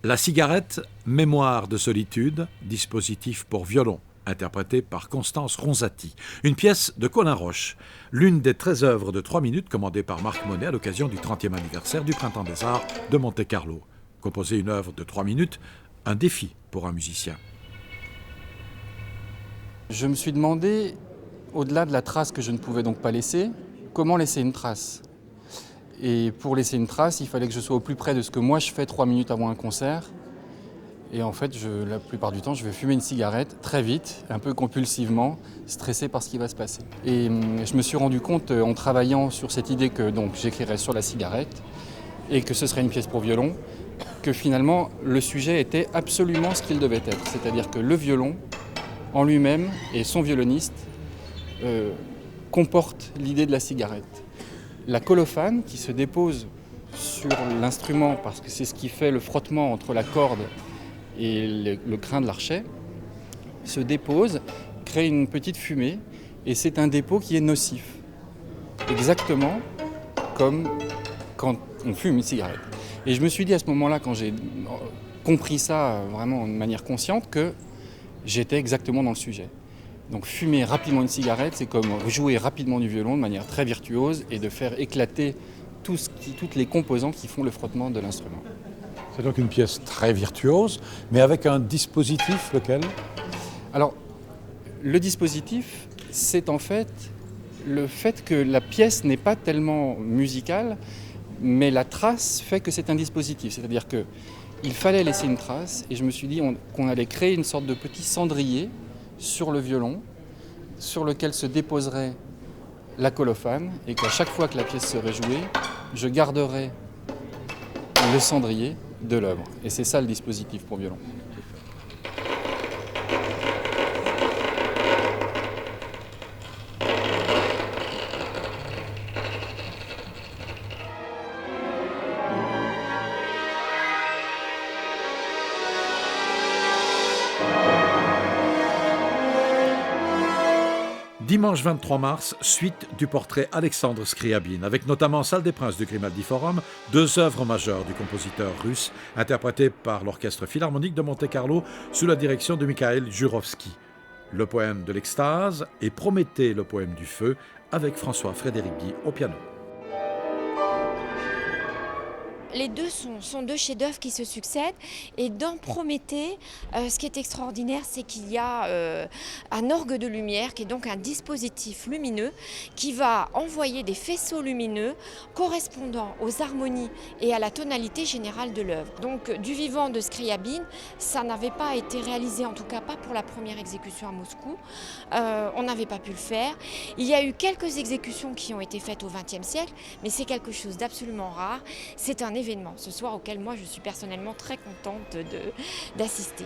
La cigarette, mémoire de solitude, dispositif pour violon, interprété par Constance Ronzati. Une pièce de Colin Roche, l'une des 13 œuvres de 3 minutes commandées par Marc Monet à l'occasion du 30e anniversaire du Printemps des Arts de Monte-Carlo. Composer une œuvre de 3 minutes, un défi pour un musicien. Je me suis demandé, au-delà de la trace que je ne pouvais donc pas laisser, comment laisser une trace ? Et pour laisser une trace, il fallait que je sois au plus près de ce que moi je fais 3 minutes avant un concert. Et en fait, la plupart du temps, je vais fumer une cigarette très vite, un peu compulsivement, stressé par ce qui va se passer. Et je me suis rendu compte, en travaillant sur cette idée que donc, j'écrirais sur la cigarette et que ce serait une pièce pour violon, que finalement, le sujet était absolument ce qu'il devait être. C'est-à-dire que le violon, en lui-même, et son violoniste, comportent l'idée de la cigarette. La colophane qui se dépose sur l'instrument, parce que c'est ce qui fait le frottement entre la corde et le crin de l'archet, se dépose, crée une petite fumée, et c'est un dépôt qui est nocif. Exactement comme quand on fume une cigarette. Et je me suis dit à ce moment-là, quand j'ai compris ça vraiment de manière consciente, que j'étais exactement dans le sujet. Donc fumer rapidement une cigarette, c'est comme jouer rapidement du violon de manière très virtuose et de faire éclater toutes les composants qui font le frottement de l'instrument. C'est donc une pièce très virtuose, mais avec un dispositif, lequel ? Alors, le dispositif, c'est en fait le fait que la pièce n'est pas tellement musicale, mais la trace fait que c'est un dispositif. C'est-à-dire qu'il fallait laisser une trace, et je me suis dit qu'on allait créer une sorte de petit cendrier sur le violon, sur lequel se déposerait la colophane, et qu'à chaque fois que la pièce serait jouée, je garderais le cendrier de l'œuvre. Et c'est ça le dispositif pour violon. Dimanche 23 mars, suite du portrait Alexandre Scriabine, avec notamment Salle des Princes du Grimaldi Forum, 2 œuvres majeures du compositeur russe, interprétées par l'Orchestre Philharmonique de Monte-Carlo sous la direction de Mikhail Jurovski. Le poème de l'extase et Prométhée, le poème du feu, avec François-Frédéric Guy au piano. Les deux sont 2 chefs-d'œuvre qui se succèdent. Et dans Prométhée, ce qui est extraordinaire, c'est qu'il y a un orgue de lumière, qui est donc un dispositif lumineux, qui va envoyer des faisceaux lumineux correspondant aux harmonies et à la tonalité générale de l'œuvre. Donc du vivant de Scriabine, ça n'avait pas été réalisé, en tout cas pas pour la première exécution à Moscou. On n'avait pas pu le faire. Il y a eu quelques exécutions qui ont été faites au XXe siècle, mais c'est quelque chose d'absolument rare. C'est un événement ce soir auquel moi je suis personnellement très contente d'assister.